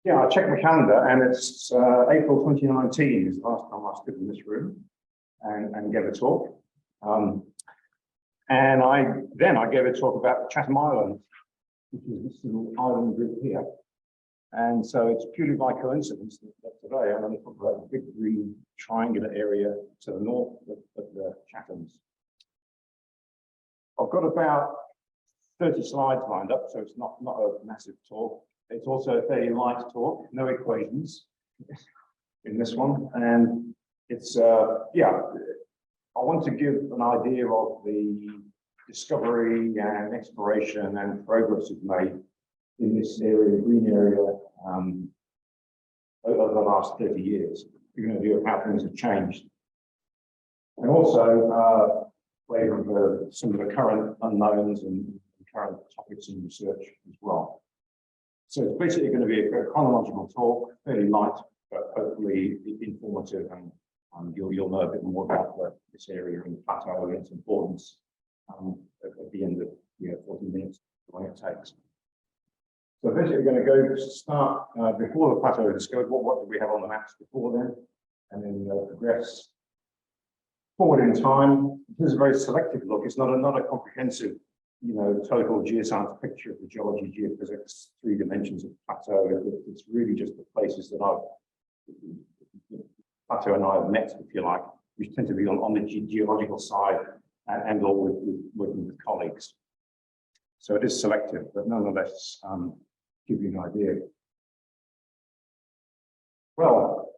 Yeah, I checked my calendar and it's April 2019 is the last time I stood in this room and gave a talk. And I gave a talk about Chatham Island, which is this little island group here. And so it's purely by coincidence that today I'm going to talk about the big green triangular area to the north of the Chathams. I've got about 30 slides lined up, so it's not a massive talk. It's also a fairly light talk, no equations in this one. And it's, yeah, I want to give an idea of the discovery and exploration and progress we've made in this area, the green area, over the last 30 years. We're going to view how things have changed. And also, flavor of some of the current unknowns and current topics in research as well. So it's basically going to be a chronological talk, fairly light, but hopefully informative, and you'll know a bit more about this area and the plateau and its importance at the end of 40 minutes, the way it takes. So basically we're going to start before the plateau was discovered. What did we have on the maps before then? And then progress forward in time. This is a very selective look. It's not a comprehensive, total geoscience picture of the geology, geophysics, 3 dimensions of the plateau. It's really just the places that Plateau and I have met, if you like, which tend to be on the geological side and all with working with colleagues. So it is selective, but nonetheless, give you an idea. Well,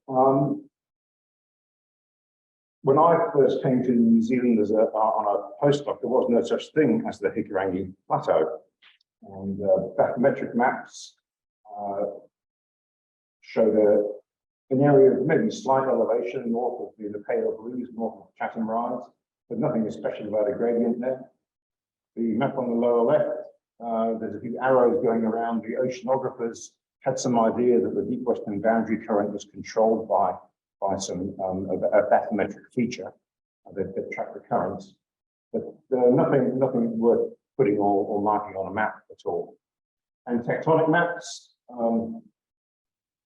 when I first came to New Zealand on a postdoc, there was no such thing as the Hikurangi Plateau. And bathymetric maps showed an area of maybe slight elevation north of the pale blues, north of Chatham Rise, but nothing special about a gradient there. The map on the lower left, there's a few arrows going around. The oceanographers had some idea that the deep western boundary current was controlled by some a bathymetric feature that tracked the currents, but nothing worth putting or marking on a map at all. And tectonic maps,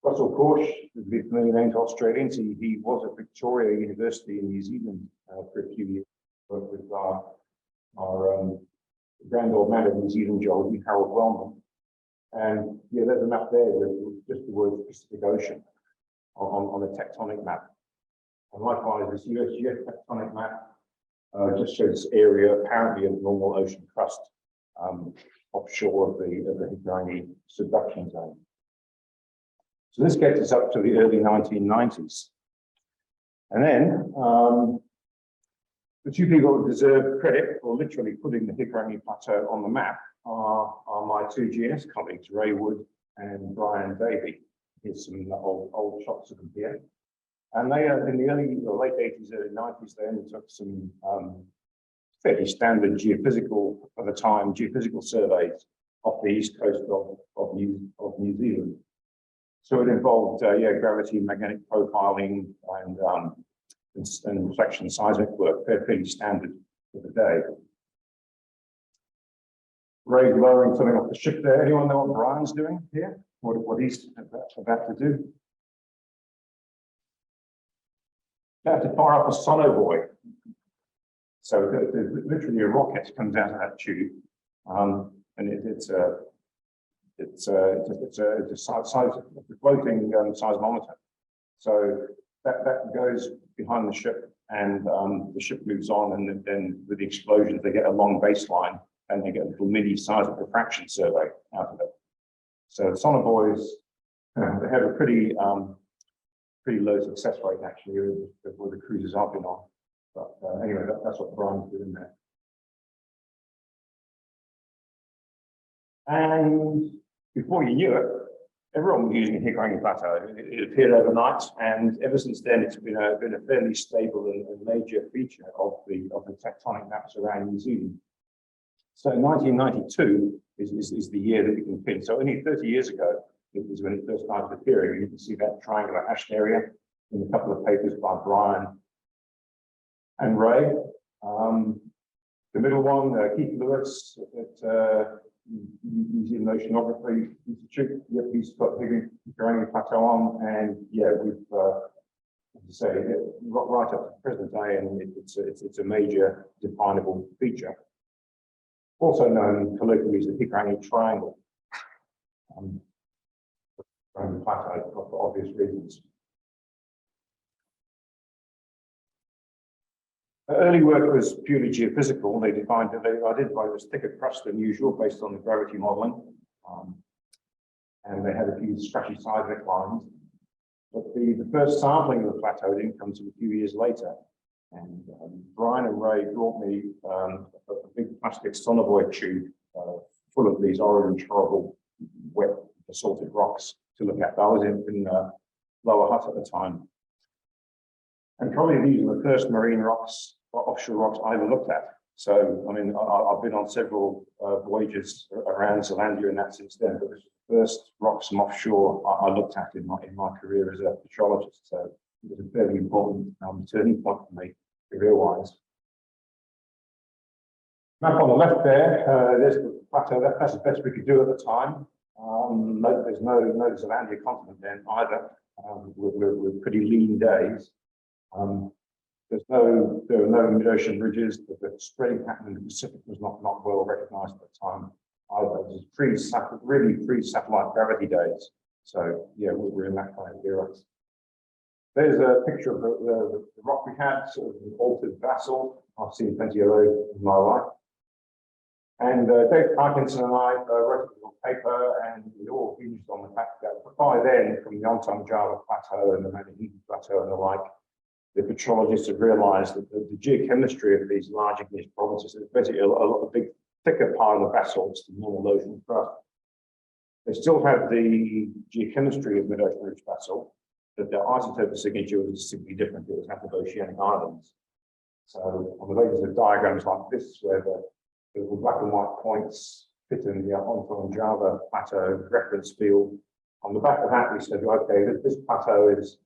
Russell Korsch, the familiar name to Australians, he was at Victoria University in New Zealand for a few years, worked with our grand old man of New Zealand geology, Harold Wellman. And yeah, there's a map there with just the word Pacific Ocean on the tectonic map. And likewise, this US geotectonic map just shows this area apparently of normal ocean crust offshore of the Hikurangi subduction zone. So this gets us up to the early 1990s. And then the 2 people who deserve credit for literally putting the Hikurangi Plateau on the map are my 2 GNS colleagues, Ray Wood and Brian Davey. Here's some old shots of them here. And they, in the late 80s, early 90s, they undertook some fairly standard geophysical, at the time, geophysical surveys off the east coast of New Zealand. So it involved, gravity, magnetic profiling, and reflection seismic work, fairly standard for the day. Ray's lowering something off the ship there. Anyone know what Brian's doing here? What he's about to do? About to fire up a Sonne buoy. So literally a rocket comes out of that tube, and it's a floating seismometer. So that goes behind the ship, and the ship moves on, and then with the explosions, they get a long baseline, and they get a little mini seismic diffraction survey out of it. So the Sonne buoys, they have a pretty low success rate actually with the cruises I've been on. But anyway, that's what Brian's doing there. And before you knew it, everyone was using Hikurangi Plateau. It appeared overnight, and ever since then, it's been a fairly stable and major feature of the tectonic maps around New Zealand. So 1992 is the year that you can pin. So only 30 years ago is when it first started appearing. You can see that triangular hashed area in a couple of papers by Brian and Ray. The middle one, Keith Lewis at Museum Oceanography Institute. Yep, he's got Hikurangi Plateau on, and yeah, we've, as I say, right up to the present day, and it's a major definable feature. Also known colloquially as the Hikurangi Triangle. Hikurangi Plateau for obvious reasons. Early work was purely geophysical. They identified it was thicker crust than usual based on the gravity modeling. And they had a few scratchy seismic lines. But the first sampling of the plateau didn't come until a few years later. And Brian and Ray brought me a big plastic Sonne tube full of these orange, horrible, wet, basaltic rocks to look at. I was in Lower Hutt at the time. And probably these are the first marine rocks, or offshore rocks I ever looked at. So, I mean, I've been on several voyages around Zealandia and that since then, but this was the first rocks from offshore I looked at in my career as a petrologist. So it was a fairly important turning point for me, career-wise. Map on the left there, there's the plateau. That's the best we could do at the time. There's no Zealandia continent then either. We're pretty lean days. There were no mid-ocean ridges. The spreading pattern in the Pacific was not well recognized at the time either. It was really pre-satellite gravity days. So yeah, we're in that kind of era. There's a picture of the rock we had, sort of an altered basalt. I've seen plenty of those in my life. And Dave Parkinson and I wrote a little paper, and it all hinged on the fact that by then, from the Ontong Java Plateau and the Manihiki Plateau and the like, the petrologists have realized that the geochemistry of these large igneous provinces is basically a big, thicker part of the basalts than normal ocean crust. They still have the geochemistry of mid-ocean ridge basalt, but their isotopic signature was distinctly different. It was oceanic islands. So on the basis of diagrams like this, where the black and white points fit in the Ontong Java Plateau reference field, on the back of that we said, okay, this plateau is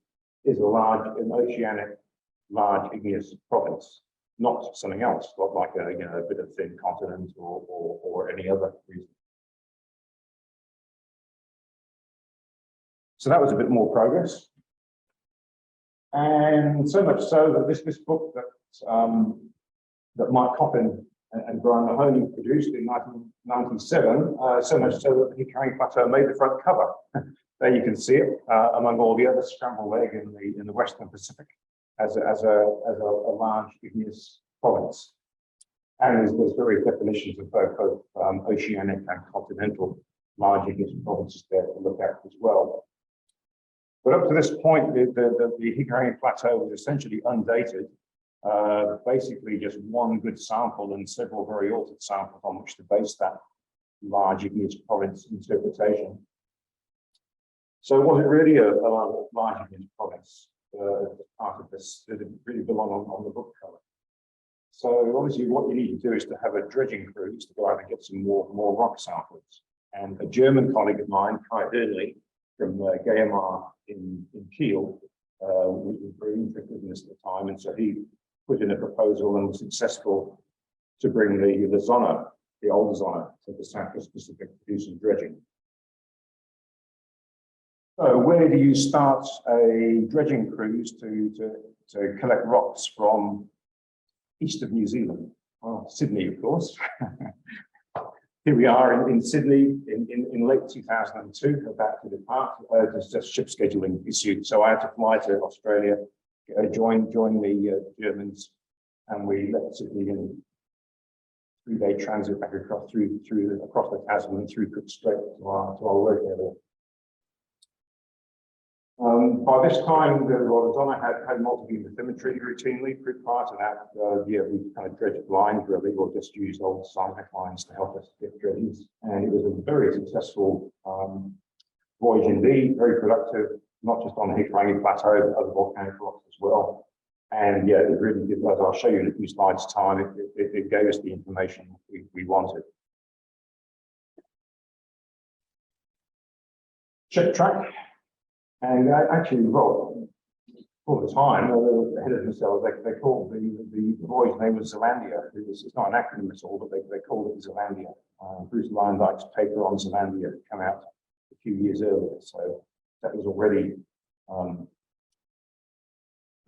an oceanic large igneous province, not something else, not like a bit of thin continent or any other reason. So that was a bit more progress, and so much so that this book that Mike Coffin and Brian Mahoney produced in 1997, so much so that the Hikurangi Plateau made the front cover. There you can see it among all the other scrambled egg in the Western Pacific as a large igneous province. And there's various definitions of both oceanic and continental large igneous provinces there to look at as well. But up to this point, the Hikurangi Plateau was essentially undated. Basically just one good sample and several very altered samples on which to base that large igneous province interpretation. So was it really a large igneous province? Part of this, did it really belong on the book cover? So obviously what you need to do is to have a dredging cruise to go out and get some more rock samples. And a German colleague of mine, Kai Hörnli, from GEOMAR in Kiel, was very interested in this at the time, and so he put in a proposal and was successful to bring the Sonne, the old Sonne, to the Southwest Pacific to do some dredging. So where do you start a dredging cruise to collect rocks from east of New Zealand? Well, Sydney, of course. Here we are in Sydney in late 2002, about to depart. Just ship scheduling issue. So I had to fly to Australia, join the Germans, and we left Sydney in 3-day transit back across the Tasman and through Cook Strait to our work area. By this time, the Sonne had multi-beam bathymetry routinely. Prior to that, we kind of dredged blind really, or just used old seismic lines to help us get dredges. And it was a very successful voyage indeed, very productive, not just on the Hikurangi Plateau, but other volcanic rocks as well. And yeah, it really did, as I'll show you in a few slides' time, it gave us the information we wanted. Check track. And actually, well, for the time, ahead of themselves, they called the voyage name was Zealandia. It's not an acronym at all, but they called it Zealandia. Bruce Leyendijk's paper on Zealandia had come out a few years earlier, so that was already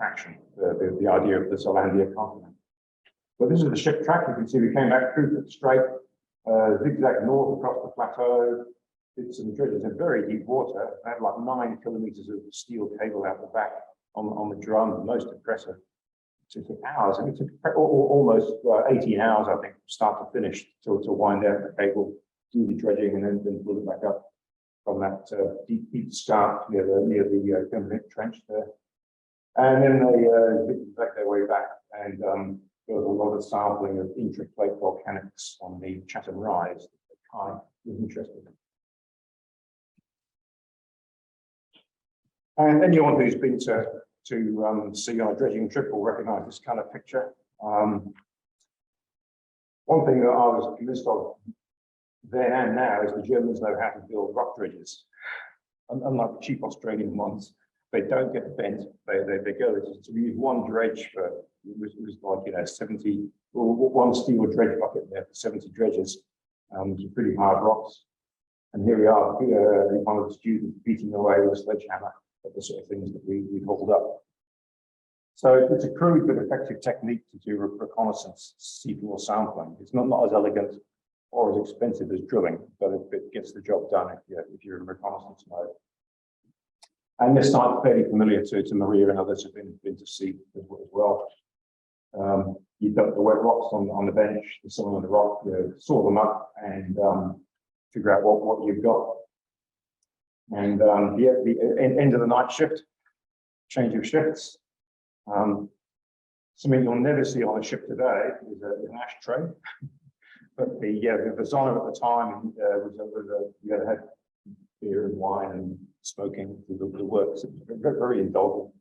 action, the idea of the Zealandia continent. But this is the ship track. You can see we came back through the strait, zigzag north across the plateau, did some dredges in very deep water. I had like 9 kilometers of steel cable out the back on the drum, most impressive. It took hours, and it took almost 18 hours, I think, start to finish to wind out the cable, do the dredging, and then pull it back up from that deep scarp near the permanent trench there. And then they back their way back, and there was a lot of sampling of intraplate volcanics on the Chatham Rise that Kai was interested in. And anyone who's been to sea on a dredging trip will recognise this kind of picture. One thing that I was convinced of then and now is the Germans know how to build rock dredges. Unlike the cheap Australian ones, they don't get bent. They go. So we use one dredge for it was like 70, or one steel dredge bucket there for 70 dredges, which are pretty hard rocks. And here we are, one of the students beating away with a sledgehammer at the sort of things that we hauled up. So it's a crude but effective technique to do reconnaissance seafloor sampling. It's not as elegant or as expensive as drilling, but it gets the job done if you're in reconnaissance mode. And this site's fairly familiar to Maria and others who've been to sea as well. You dump the wet rocks on the bench, the soil on the rock, saw them up and figure out what you've got. And the end of the night shift, change of shifts. Something you'll never see on a ship today is an ashtray. But the Sonne at the time had beer and wine and smoking through the works. It was very indulgent,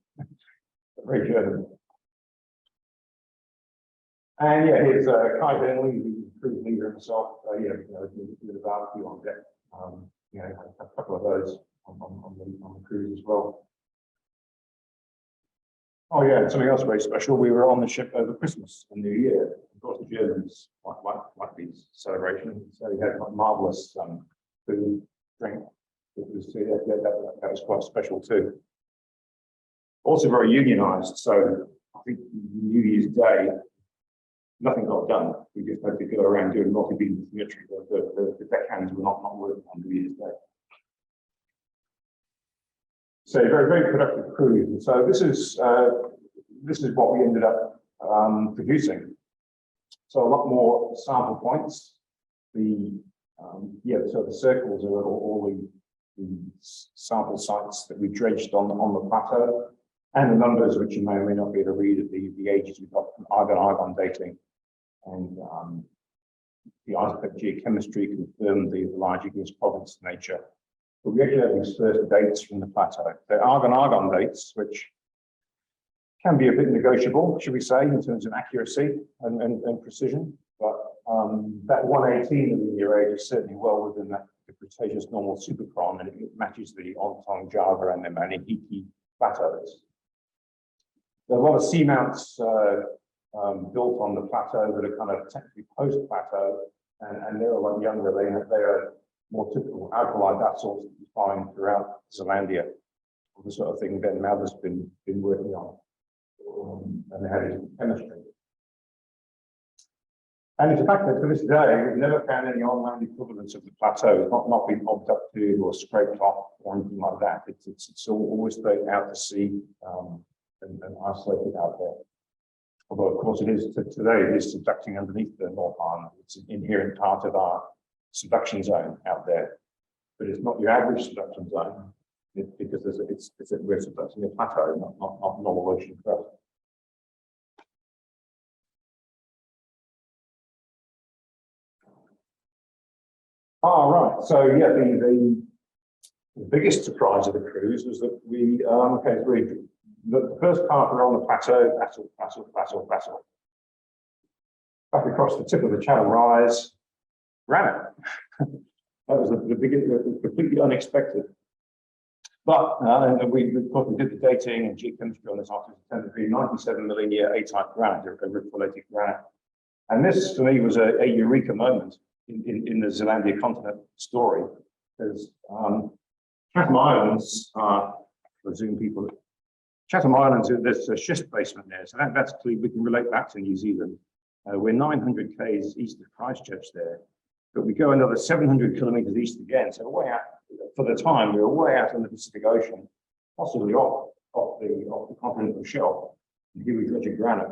very German. And here's Kai Bentley, who's the cruise leader himself. With a barbecue on deck. A couple of those on the cruise as well. Oh yeah, something else very special. We were on the ship over Christmas and New Year. Of course, the Germans like these celebrations, so we had marvelous food, drink. That was quite special too. Also very unionised. So I think New Year's Day, nothing got done. We just had to go around doing multi-beam symmetry. The deckhands were not working on New Year's Day. So very, very productive cruise. And so this is what we ended up producing. So a lot more sample points. So the circles are all the sample sites that we dredged on the plateau, and the numbers which you may or may not be able to read at the ages we've got from argon dating. And the isotope geochemistry confirmed the large igneous province nature. But we actually have these first dates from the plateau. They're argon dates, which can be a bit negotiable, should we say, in terms of accuracy and precision. But that 118 of the year age is certainly well within the Cretaceous normal superchron, and it matches the Ontong, Java, and the Manihiki plateaus. There are a lot of seamounts built on the plateau that are kind of technically post-plateau, and they're a lot younger. They are more typical alkali basalts that you find throughout Zealandia, the sort of thing Ben Mather's been working on, and they had his chemistry. And it's a fact that to this day, we've never found any on-land equivalents of the plateau. It's not been abducted or scraped off or anything like that. It's always stayed out to sea and isolated out there. Although, of course, today it is subducting underneath the North Arm. It's an inherent part of our subduction zone out there. But it's not your average subduction zone because we're subducting a plateau, not normal ocean crust. Right. So the biggest surprise of the cruise was that the first part we're on the plateau, battle. Back across the tip of the Chatham Rise, granite. That was the biggest, completely unexpected. But and we did the dating and geochemistry on this after 97 million year A-type granite, a rift-related granite. And this, for me, was a eureka moment in the Zealandia continent story, because Chatham Islands, for Zoom people, Chatham Islands, there's a schist basement there, so that's clear. We can relate that to New Zealand. We're 900 k's east of Christchurch there, but we go another 700 kilometers east again. So way out, for the time, we were way out in the Pacific Ocean, possibly off the continental shelf. And here we dredge a granite.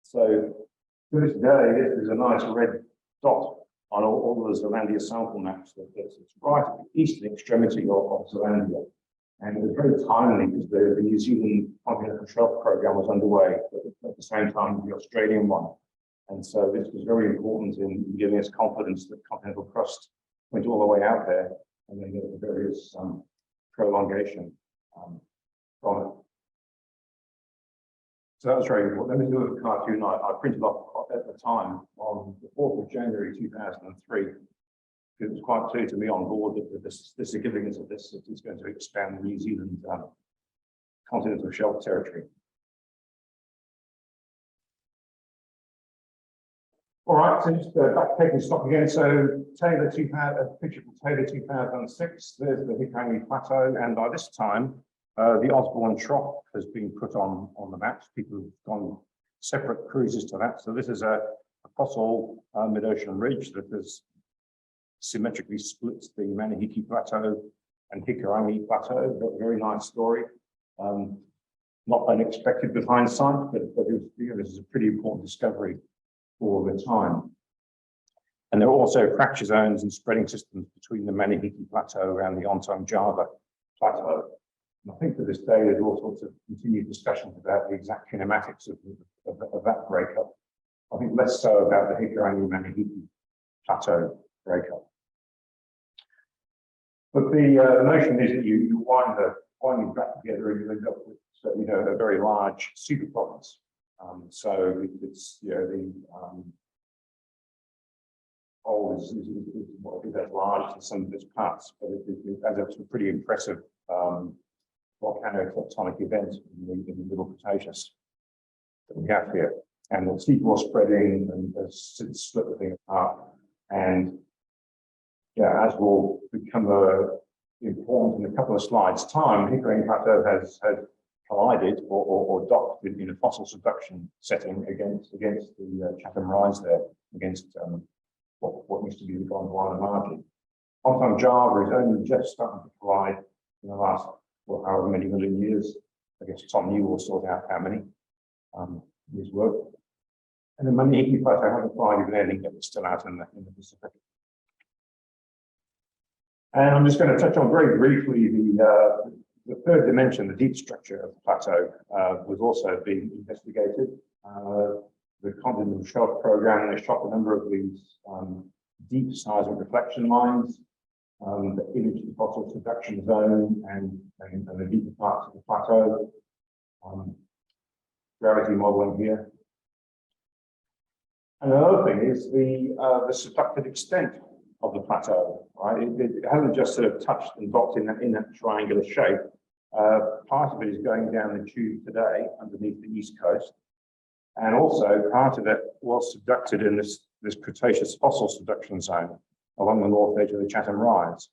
So to this day, this is a nice red dot on all the Zealandia sample maps. It's right at the eastern extremity of Zealandia. And it was very timely because the New Zealand continental shelf program was underway at the same time as the Australian one. And so this was very important in giving us confidence that continental crust went all the way out there, and then there were various prolongation from it. So that was very important. Let me do a cartoon I printed off at the time on the 4th of January 2003. It was quite clear to me on board that the significance of this is going to expand the New Zealand continental shelf territory. All right, so just back taking stock again. So Taylor 2000, a picture from Taylor 2006. There's the Hikurangi Plateau, and by this time, the Osborne Trough has been put on the maps. People have gone separate cruises to that. So this is a fossil mid-ocean ridge that has symmetrically splits the Manihiki Plateau and Hikurangi Plateau. Got a very nice story. Not unexpected with hindsight, but it was, this is a pretty important discovery for the time. And there are also fracture zones and spreading systems between the Manihiki Plateau and the Ontong Java Plateau. And I think to this day, there's all sorts of continued discussions about the exact kinematics of that breakup. I think less so about the Hikurangi-Manihiki Plateau breakup. But the notion is that you wind it back together and you end up with a very large super province. So it's the whole is as large as some of its parts, but it adds up to a pretty impressive volcano-tectonic event in the Middle Cretaceous that we have here. And the seafloor spreading and split the thing apart. And yeah, as will become important in a couple of slides' time, Hikurangi Plateau has collided or docked in a fossil subduction setting against the Chatham Rise there, against what used to be the Gondwana margin. Ontong Java is only just starting to collide in the last, however many million years. I guess Tom New will sort out how many his work. And the Manihiki Plateau hasn't collided with anything that was still out in the Pacific. And I'm just going to touch on very briefly the third dimension, the deep structure of the plateau, was also being investigated. The continental shelf program has shot a number of these deep seismic reflection lines that image the fossil subduction zone and the deeper parts of the plateau. Gravity modeling here. And another thing is the subducted extent of the plateau, right? It hasn't just sort of touched and docked in that triangular shape. Part of it is going down the tube today underneath the east coast. And also part of it was subducted in this Cretaceous fossil subduction zone along the north edge of the Chatham Rise.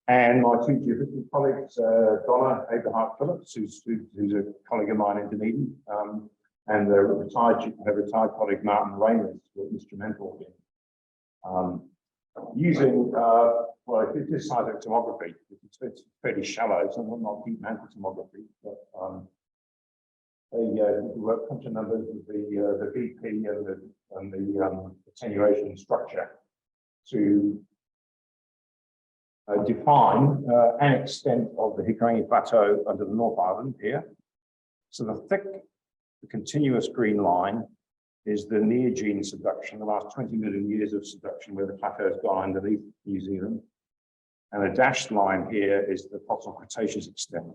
And my two geophysical colleagues, Donna Abrahart-Phillips, who's a colleague of mine in Dunedin, and her retired colleague Martin Reynolds were instrumental in using, it is seismic tomography. It's fairly shallow, it's not deep mantle tomography, but they work bunch of numbers with the VP and the attenuation structure to define an extent of the Hikurangi Plateau under the North Island here. So the continuous green line is the Neogene subduction, the last 20 million years of subduction where the plateau has gone underneath New Zealand. And the dashed line here is the fossil Cretaceous extent.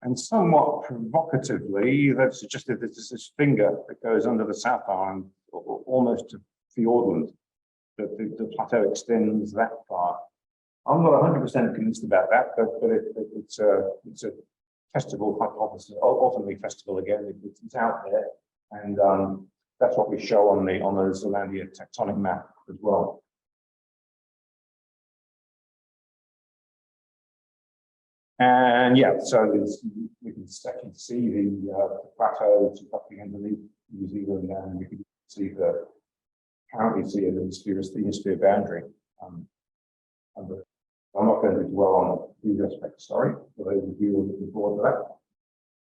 And somewhat provocatively, they've suggested that there's this finger that goes under the South Island, almost to Fiordland, that the plateau extends that far. I'm not 100% convinced about that, but it's a testable hypothesis, ultimately testable again. It's out there, and that's what we show on the Zealandia tectonic map as well. And yeah, so we can actually see the plateau directly underneath New Zealand, and we can see apparently see an hemisphere boundary. I'm not going to dwell on these aspects, sorry, for those of you who are looking forward to that.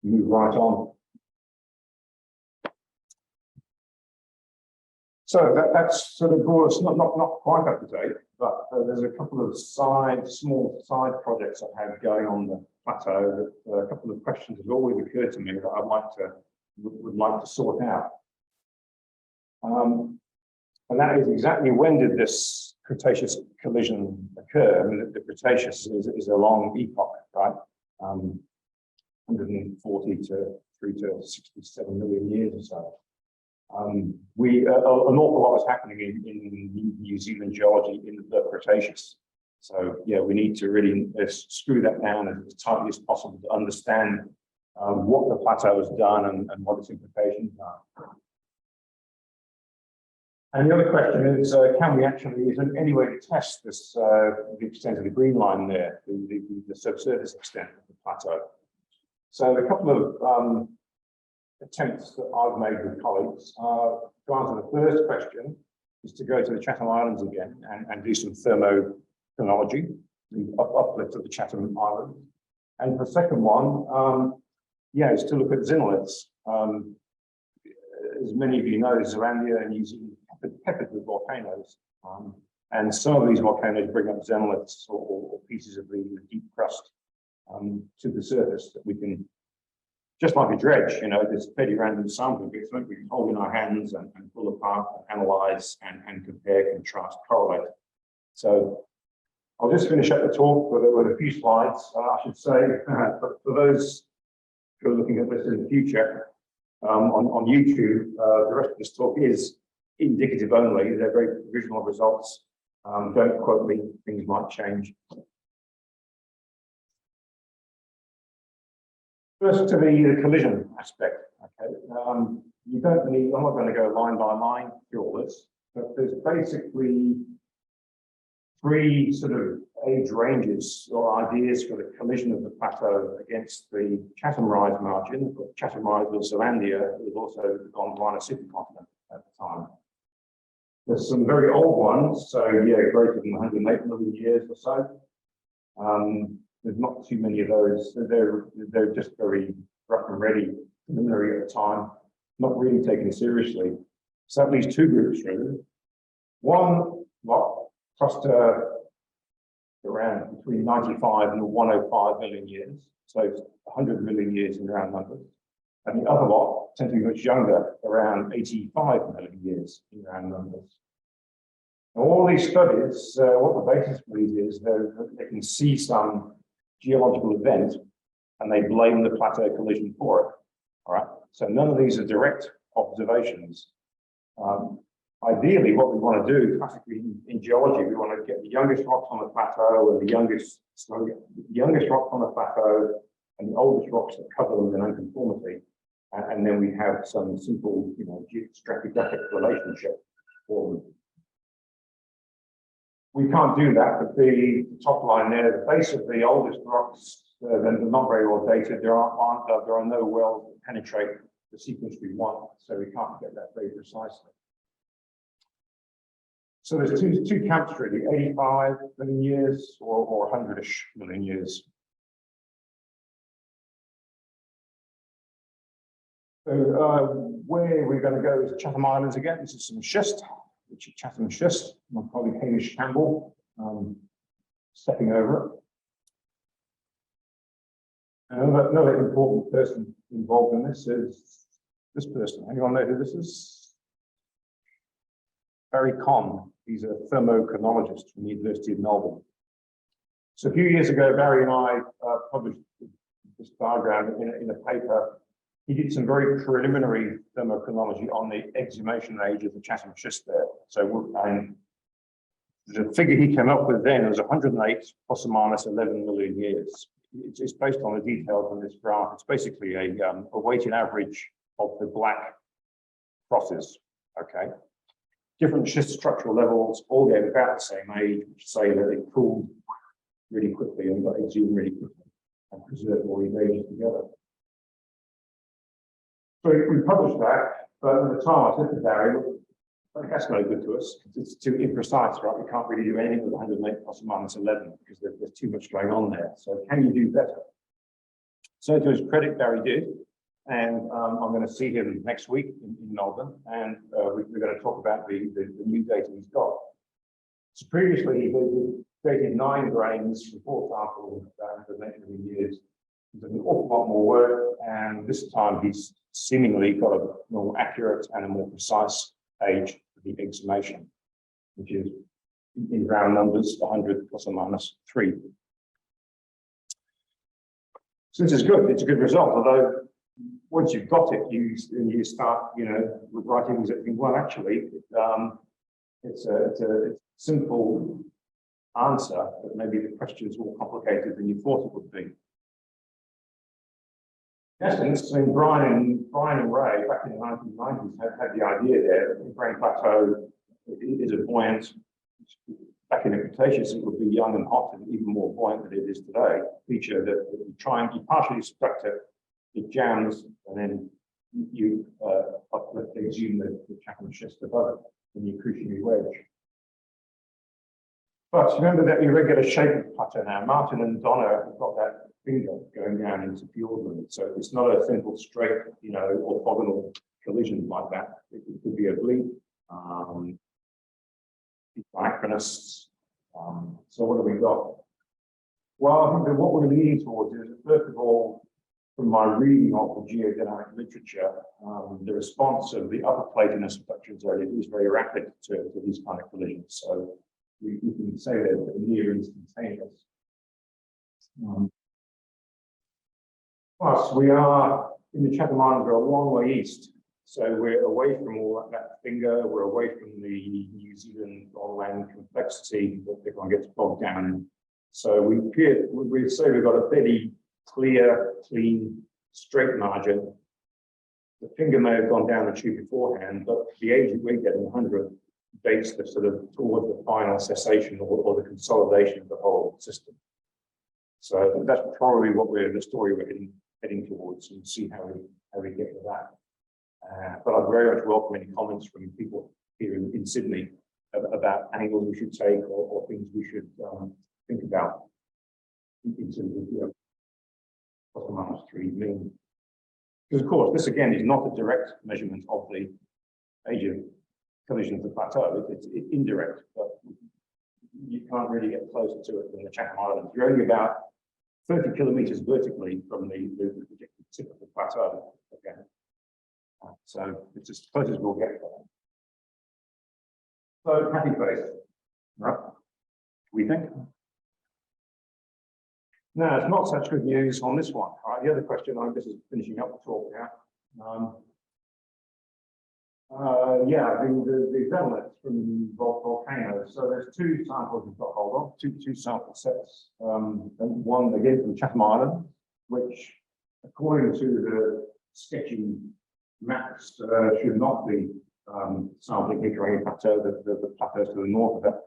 Move right on. So that's sort of brought us not quite up to date, but there's a couple of small side projects I have going on the plateau. That a couple of questions have always occurred to me that would like to sort out. And that is exactly when did this Cretaceous collision occur? I mean, the Cretaceous is a long epoch, right? 140 to 67 million years or so. An awful lot is happening in New Zealand geology in the Cretaceous. So yeah, we need to really screw that down as tightly as possible to understand what the plateau has done and what its implications are. And the other question is, can we actually, is there any way to test this, the extent of the green line there, the subsurface extent of the plateau? So a couple of attempts that I've made with colleagues to answer the first question is to go to the Chatham Islands again and do some thermochronology, the uplift of the Chatham Islands. And the second one, yeah, is to look at xenoliths. As many of you know, Zealandia and New Zealand peppered with volcanoes, and some of these volcanoes bring up xenoliths or pieces of the deep crust to the surface that we can, just like a dredge, you know, this fairly random sample bits that we can hold in our hands and pull apart, and analyze, and compare, contrast, correlate. So I'll just finish up the talk with a few slides. I should say, but for those who are looking at this in the future, on YouTube, the rest of this talk is indicative only. They're very provisional results. Don't quote me, things might change. First to the collision aspect, okay. You don't need, I'm not going to go line by line through all this, but there's basically three sort of age ranges or ideas for the collision of the plateau against the Chatham Rise margin. Chatham Rise was Zealandia, it was also on the supercontinent at the time. There's some very old ones, so yeah, greater than 108 million years or so. There's not too many of those. They're just very rough and ready, preliminary at the time, not really taken seriously. So that leaves two groups really. One lot cluster around between 95 and 105 million years, so 100 million years in round numbers. And the other lot tend to be much younger, around 85 million years in round numbers. Now, all these studies, what the basis for these is, they can see some geological event and they blame the plateau collision for it. All right, so none of these are direct observations. Ideally, what we want to do, classically in geology, we want to get the youngest rocks on the plateau and the youngest rocks on the plateau and the oldest rocks that cover them in unconformity, and then we have some simple, you know, stratigraphic relationship for them. We can't do that, but the top line there, the base of the oldest rocks, they're not very well dated. There are no wells that penetrate the sequence we want, so we can't get that very precisely. So there's two camps really, 85 million years or 100-ish million years. So where we're going to go is Chatham Islands again. This is some schist, which is Chatham Schist. My colleague Hamish Campbell stepping over it. Another important person involved in this is this person. Anyone know who this is? Barry Conn. He's a thermochronologist from the University of Melbourne. So a few years ago, Barry and I published this diagram in a paper. He did some very preliminary thermochronology on the exhumation age of the Chatham Schist there. So The figure he came up with then was 108 plus or minus 11 million years. It's based on the details on this graph. It's basically a weighted average of the black crosses, okay? Different schist structural levels all gave about the same age, which say that it cooled really quickly and got exhumed really quickly and preserved all these ages together. So we published that, but at the time I said to Barry, that's no good to us. It's too imprecise, right? We can't really do anything with 108 plus or minus 11 because there's too much going on there. So can you do better? So to his credit, Barry did. And I'm going to see him next week in Melbourne. And we're going to talk about the new data he's got. So previously, he dated 9 grains from 4 samples for 108 million years. He's done an awful lot more work. And this time, he's seemingly got a more accurate and a more precise age for the exhumation, which is in round numbers 100 plus or minus 3. So this is good. It's a good result. Although once you've got it, you start, writing things that think, well, actually, it's a simple answer, but maybe the question is more complicated than you thought it would be. In essence, I mean, Brian and Ray back in the 1990s had the idea there that the Hikurangi Plateau is a buoyant, back in the Cretaceous, it would be young and hot and even more buoyant than it is today, feature that you partially subduct it, it jams, and then you exhume the Chatham Schist above it, and you cushion your wedge. But remember that irregular shape of the plateau now. Martin and Donna have got that finger going down into Fjordland. So it's not a simple straight, orthogonal collision like that. It could be oblique, diachronists. So what have we got? Well, I think that what we're leaning towards is, first of all, from my reading of the geodynamic literature, the response of the upper plate in the subduction area is very rapid to these kind of collisions. So we can say they're near instantaneous. Plus, we are in the Chatham Islands, we're a long way east. So we're away from all that finger, we're away from the New Zealand on-land complexity that everyone gets bogged down in. So we say we've got a fairly clear, clean, straight margin. The finger may have gone down the tube beforehand, but the age that we're getting, 100, dates the sort of toward the final cessation or the consolidation of the whole system. So that's probably the story we're heading towards, and see how we get to that. But I'd very much welcome any comments from people here in Sydney about angles we should take or things we should think about in terms of plus or minus 3 mean. Because of course, this again is not a direct measurement of the age of collision of the plateau. It's indirect, but you can't really get closer to it than the Chatham Islands. You're only about 30 kilometers vertically from the tip of the plateau. Okay. So it's as close as we'll get. So happy face, right? We think. Now, it's not such good news on this one. Right? The other question, this is finishing up the talk now. The xenoliths from volcanoes. So there's 2 samples we've got hold of, two sample sets. And one again from Chatham Island, which, according to the sketchy maps, should not be sampling Hikurangi Plateau, the plateaus to the north of it.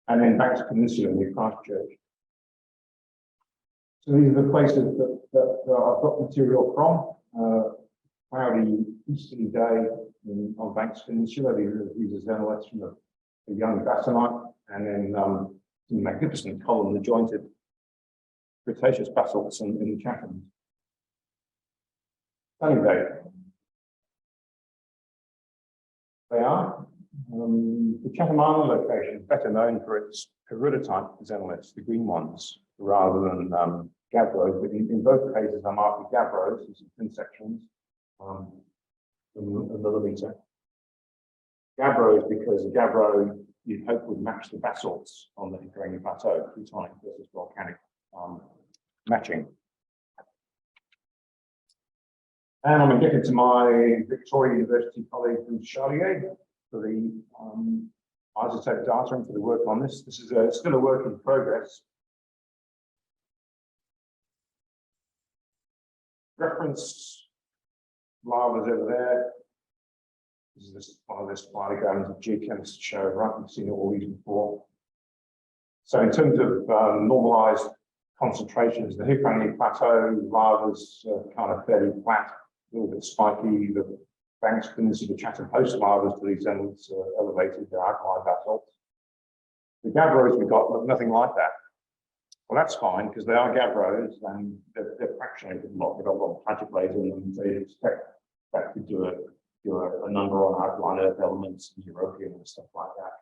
And then Banks Peninsula near Christchurch. So these are the places that I've got material from. Cloudy easterly day on Banks Peninsula. These are xenoliths from the young basanite, and then some magnificent column jointed Cretaceous basalts in the Chatham. Sunny day. They are. The Chatham Island location is better known for its peridotite xenoliths, the green ones, rather than gabbros. But in both cases, I'm marking gabbros, these are thin sections, a millimeter. Gabbros because the gabbro you'd hope would match the basalts on the Hikurangi Plateau, plutonic versus volcanic matching. And I'm indebted to my Victoria University colleague from Charlier for the isotope data and for the work on this. This is still a work in progress. Reference lavas over there. This is one of the spirograms that geochemists show, right? We've seen all these before. So in terms of normalized concentrations, the Hikurangi Plateau lavas are kind of fairly flat, a little bit spiky. The banks of the Chatham Host lavas to these ends elevated, they're alkaline basalts. The gabbros we got look nothing like that. Well, that's fine because they are gabbros and they're fractionated a lot. They've got a lot of plagioclase in them, so you expect that to do a number on alkaline earth elements and europium and stuff like that.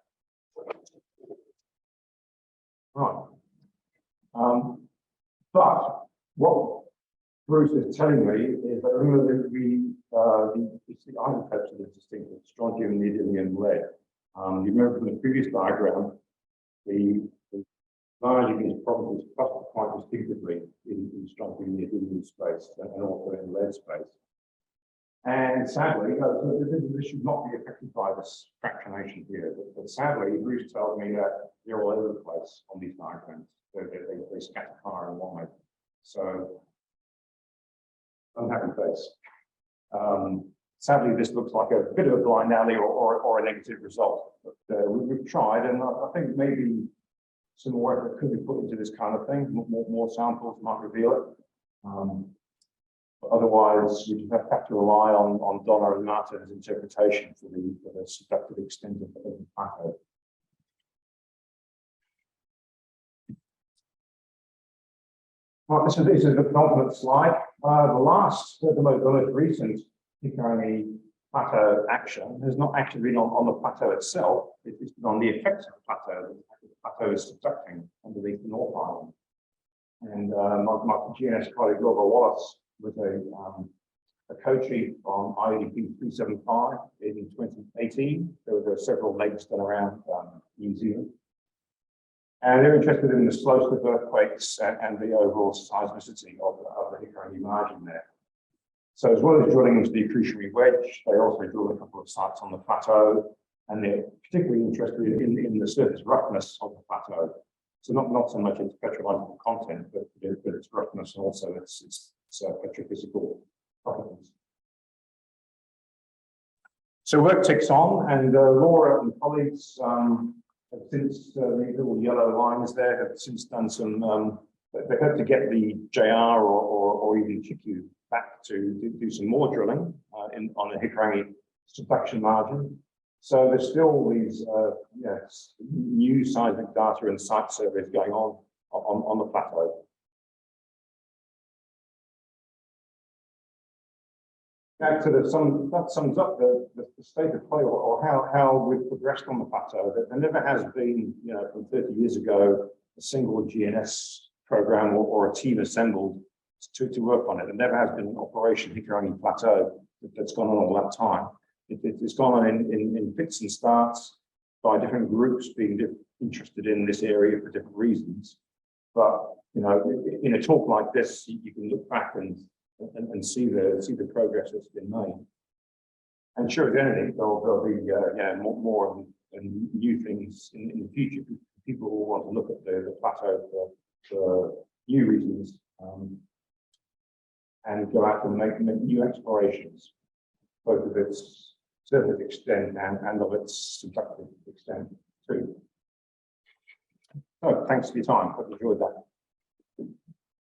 Right. But what Bruce is telling me is that remember it's the isotopes that are distinctive, strontium, neodymium, lead. You remember from the previous diagram, the large igneous province is clustered quite distinctively in strontium, neodymium space and also in lead space. And sadly, this should not be affected by this fractionation here. But sadly, Bruce tells me that they're all over the place on these diagrams. They scatter far and wide. So, unhappy face. Sadly, this looks like a bit of a blind alley or a negative result. But we've tried, and I think maybe some more effort could be put into this kind of thing. More samples might reveal it. But otherwise, we just have to rely on Donna and Martin's interpretation for the subducted extent of the plateau. Well, this is the penultimate slide. The most recent Hikurangi Plateau action has not actually been on the plateau itself. It's been on the effects of the plateau. The plateau is subducting underneath the North Island. And my GNS colleague Robert Wallace was a co-chief on IEDP 375 in 2018. There were several legs done around New Zealand. And they're interested in the slope of earthquakes and the overall seismicity of the Hikurangi margin there. So as well as drilling into the Hikurangi wedge, they also drilled a couple of sites on the plateau, and they're particularly interested in the surface roughness of the plateau. So not so much its petrological content, but its roughness and also its petrophysical properties. So work ticks on, and Laura and colleagues have since, the little yellow lines there, have since done some, they hope to get the JR or even Chiku back to do some more drilling on the Hikurangi subduction margin. So there's still these new seismic data and site surveys going on the plateau. Back to that sums up the state of play or how we've progressed on the plateau. There never has been, from 30 years ago, a single GNS program or a team assembled to work on it. There never has been an operation Hikurangi Plateau that's gone on all that time. It's gone on in fits and starts by different groups being interested in this area for different reasons. But in a talk like this, you can look back and see the progress that's been made. And sure as anything, there'll be more and new things in the future. People will want to look at the plateau for new reasons and go out and make new explorations, both of its surface extent and of its subductive extent too. So thanks for your time. Hope you enjoyed that.